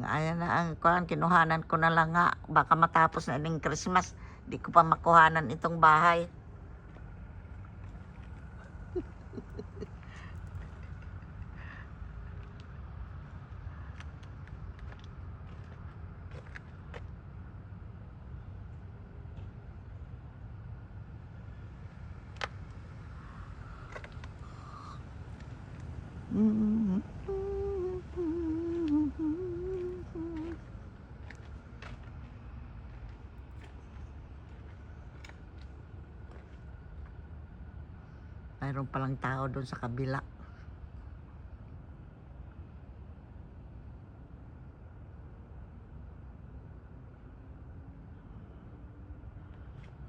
Ayan na ang kuhan, kinuhanan ko na lang nga. Baka matapos na ng Christmas. Di ko pa makuhanan itong bahay. Mayroon palang tao doon sa kabila.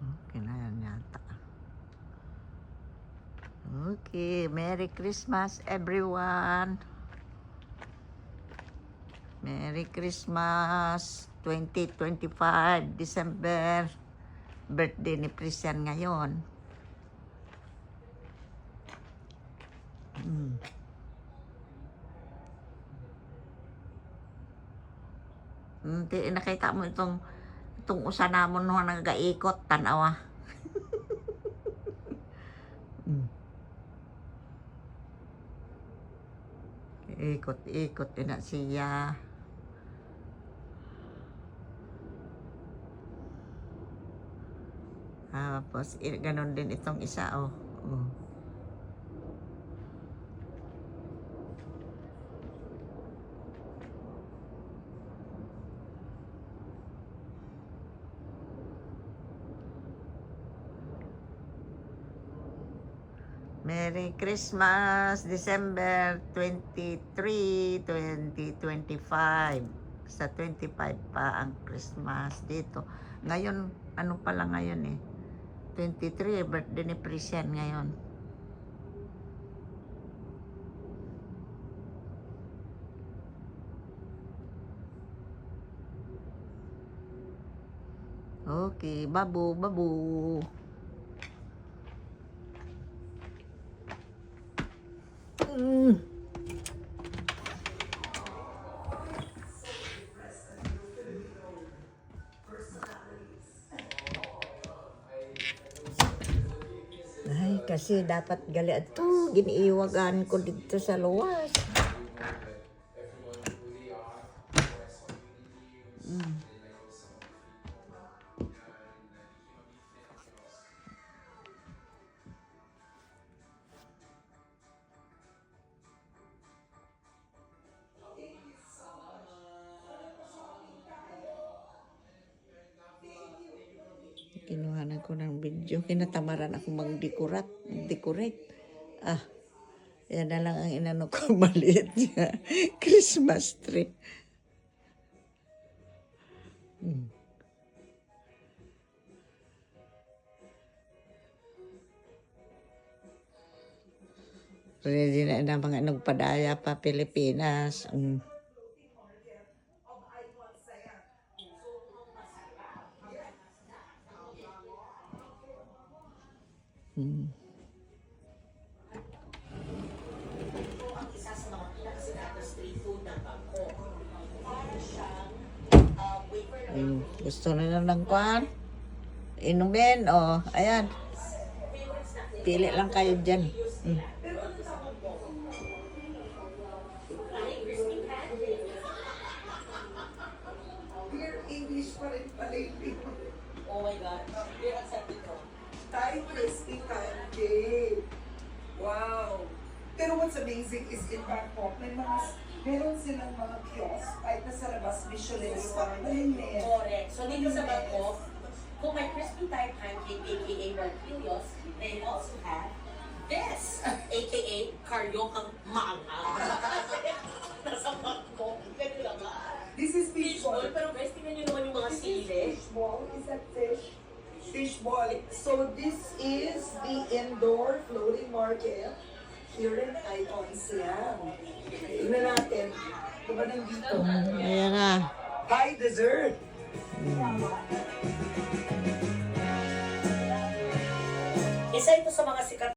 Okay na yan yata. Okay, Merry Christmas everyone. Merry Christmas 2025 December. Birthday ni Christian ngayon. Nakita mo itong usanamon no nagaikot tanawa. Ikot na siya. Tapos ganon din itong isa oh. Merry Christmas, December 23, 2025. Sa 25 pa ang Christmas dito. Ngayon, ano pala ngayon eh? 23, birthday ni Prisian ngayon. Okay, babu, babu. Ay, kasi dapat gali ato giniiwagan ko dito sa luwas. Kinuhanan ko ng video. Kinatamaran ako mag-decorate. Yan na lang ang inano ko maliit niya. Christmas tree. Ready na mga nagpadaya pa Pilipinas. Gusto na ng kwan? Inumin, ayan. Pili lang kayo dyan. English pa rin pala yung Oh my God. You're accepted ko. Thai crispy pancake. Wow. Pero what's amazing is in Bangkok, meron silang mga kiosk kahit nasa labas, Michelin star na yun eh. Correct. So dito sa Bangkok, kung may crispy Thai pancake, aka Marquilios, they also have this, aka Karyokang Maanghang. Nasa Bangkok. Ganun lang ba? This is fishball. Pero guys, tingnan nyo naman yung mga sili. Fishball is a fish. Fishball. So this is the indoor floating market here in Ion Siam. Tingnan natin. Diba nandito? Ayan na. High dessert. Isa ito sa mga sikat